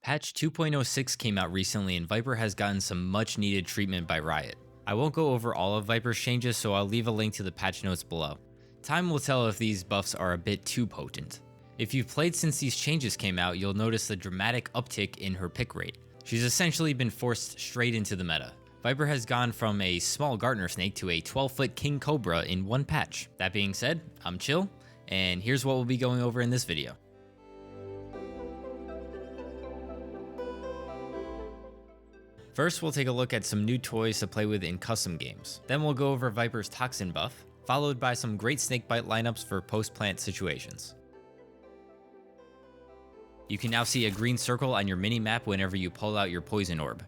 Patch 2.06 came out recently and Viper has gotten some much needed treatment by Riot. I won't go over all of Viper's changes, so I'll leave a link to the patch notes below. Time will tell if these buffs are a bit too potent. If you've played since these changes came out, you'll notice the dramatic uptick in her pick rate. She's essentially been forced straight into the meta. Viper has gone from a small gardener snake to a 12-foot king cobra in one patch. That being said, I'm chill, and here's what we'll be going over in this video. First, we'll take a look at some new toys to play with in custom games. Then we'll go over Viper's toxin buff, followed by some great snakebite lineups for post-plant situations. You can now see a green circle on your mini-map whenever you pull out your poison orb.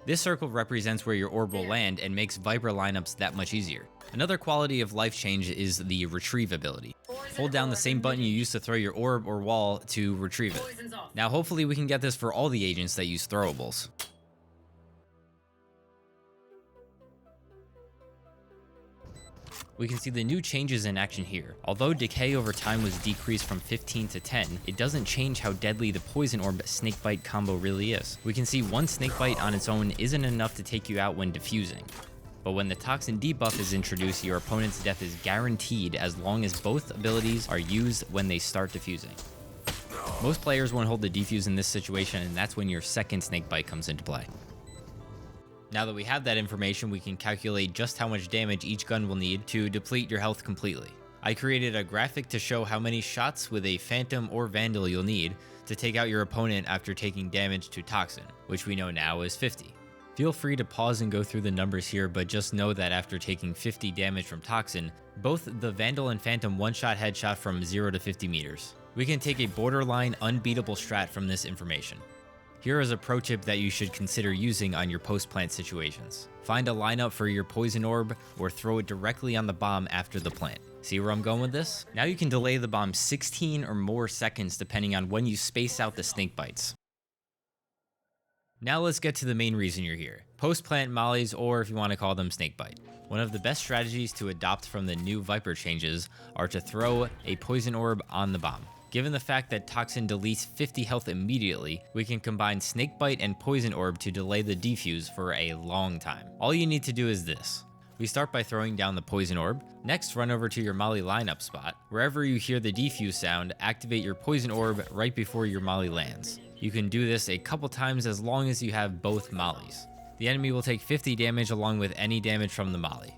This circle represents where your orb will land and makes Viper lineups that much easier. Another quality of life change is the retrieve ability. Hold down the same button you used to throw your orb or wall to retrieve it. Now hopefully we can get this for all the agents that use throwables. We can see the new changes in action here. Although decay over time was decreased from 15 to 10, it doesn't change how deadly the poison orb snakebite combo really is. We can see one snakebite on its own isn't enough to take you out when defusing. But when the toxin debuff is introduced, your opponent's death is guaranteed as long as both abilities are used when they start defusing. Most players won't hold the defuse in this situation, and that's when your second snakebite comes into play. Now that we have that information, we can calculate just how much damage each gun will need to deplete your health completely. I created a graphic to show how many shots with a Phantom or Vandal you'll need to take out your opponent after taking damage to Toxin, which we know now is 50. Feel free to pause and go through the numbers here, but just know that after taking 50 damage from Toxin, both the Vandal and Phantom one-shot headshot from 0 to 50 meters. We can take a borderline unbeatable strat from this information. Here is a pro tip that you should consider using on your post-plant situations. Find a lineup for your poison orb or throw it directly on the bomb after the plant. See where I'm going with this? Now you can delay the bomb 16 or more seconds depending on when you space out the snake bites. Now let's get to the main reason you're here. Post-plant mollies, or if you want to call them snakebite. One of the best strategies to adopt from the new Viper changes are to throw a poison orb on the bomb. Given the fact that Toxin deletes 50 health immediately, we can combine Snakebite and Poison Orb to delay the defuse for a long time. All you need to do is this. We start by throwing down the Poison Orb. Next, run over to your Molly lineup spot. Wherever you hear the defuse sound, activate your Poison Orb right before your Molly lands. You can do this a couple times as long as you have both Mollies. The enemy will take 50 damage along with any damage from the Molly.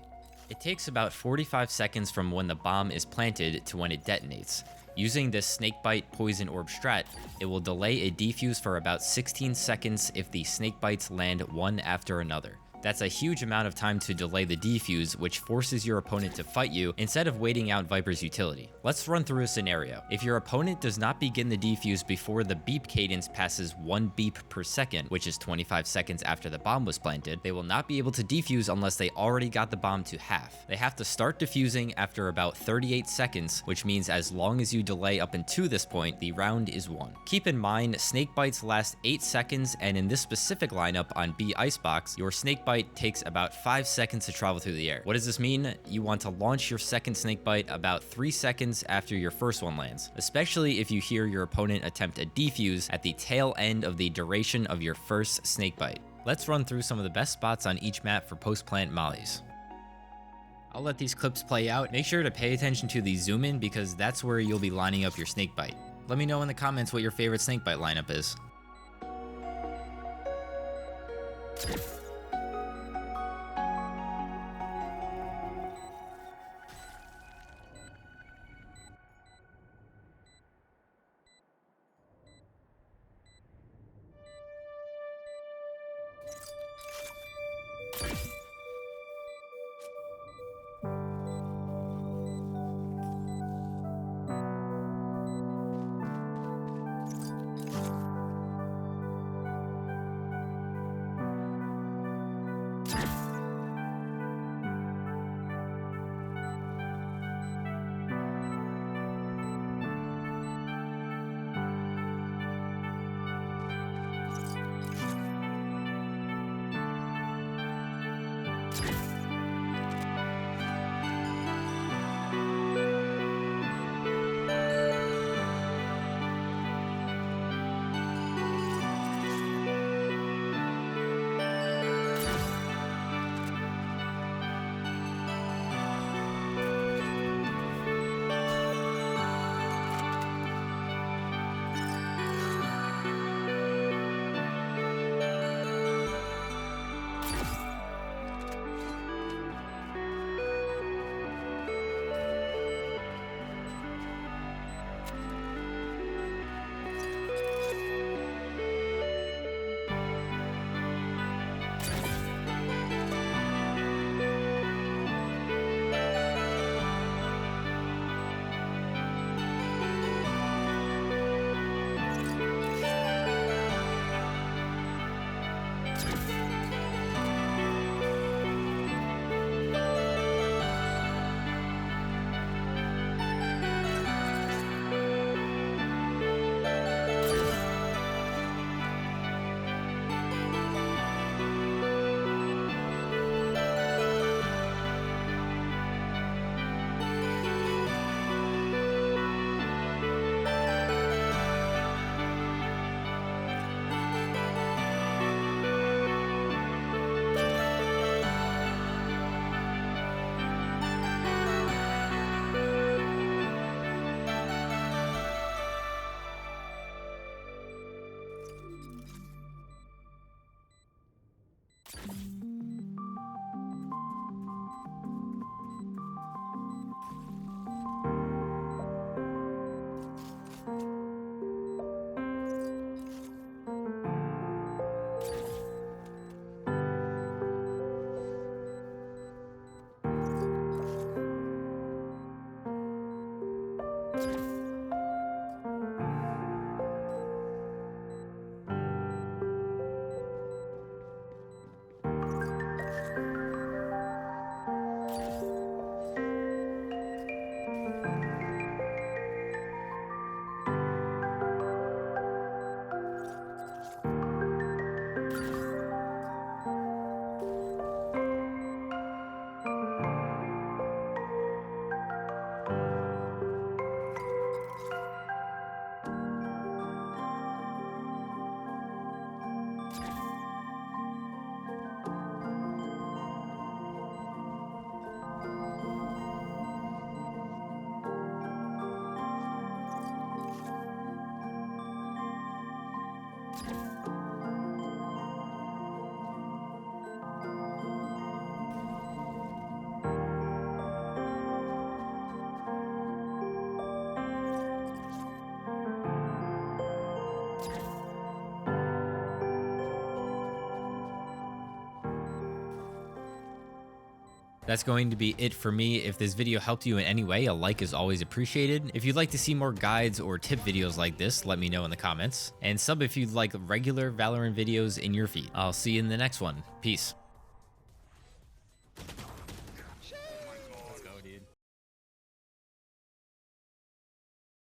It takes about 45 seconds from when the bomb is planted to when it detonates. Using this Snakebite Poison Orb strat, it will delay a defuse for about 16 seconds if the Snakebites land one after another. That's a huge amount of time to delay the defuse, which forces your opponent to fight you instead of waiting out Viper's utility. Let's run through a scenario. If your opponent does not begin the defuse before the beep cadence passes 1 beep per second, which is 25 seconds after the bomb was planted, they will not be able to defuse unless they already got the bomb to half. They have to start defusing after about 38 seconds, which means as long as you delay up until this point, the round is won. Keep in mind, snakebites last 8 seconds, and in this specific lineup on B Icebox, your snakebite takes about 5 seconds to travel through the air. What does this mean? You want to launch your second snakebite about 3 seconds after your first one lands, especially if you hear your opponent attempt a defuse at the tail end of the duration of your first snakebite. Let's run through some of the best spots on each map for post-plant mollies. I'll let these clips play out. Make sure to pay attention to the zoom in because that's where you'll be lining up your snakebite. Let me know in the comments what your favorite snakebite lineup is. That's going to be it for me. If this video helped you in any way, a like is always appreciated. If you'd like to see more guides or tip videos like this, let me know in the comments. And sub if you'd like regular Valorant videos in your feed. I'll see you in the next one. Peace.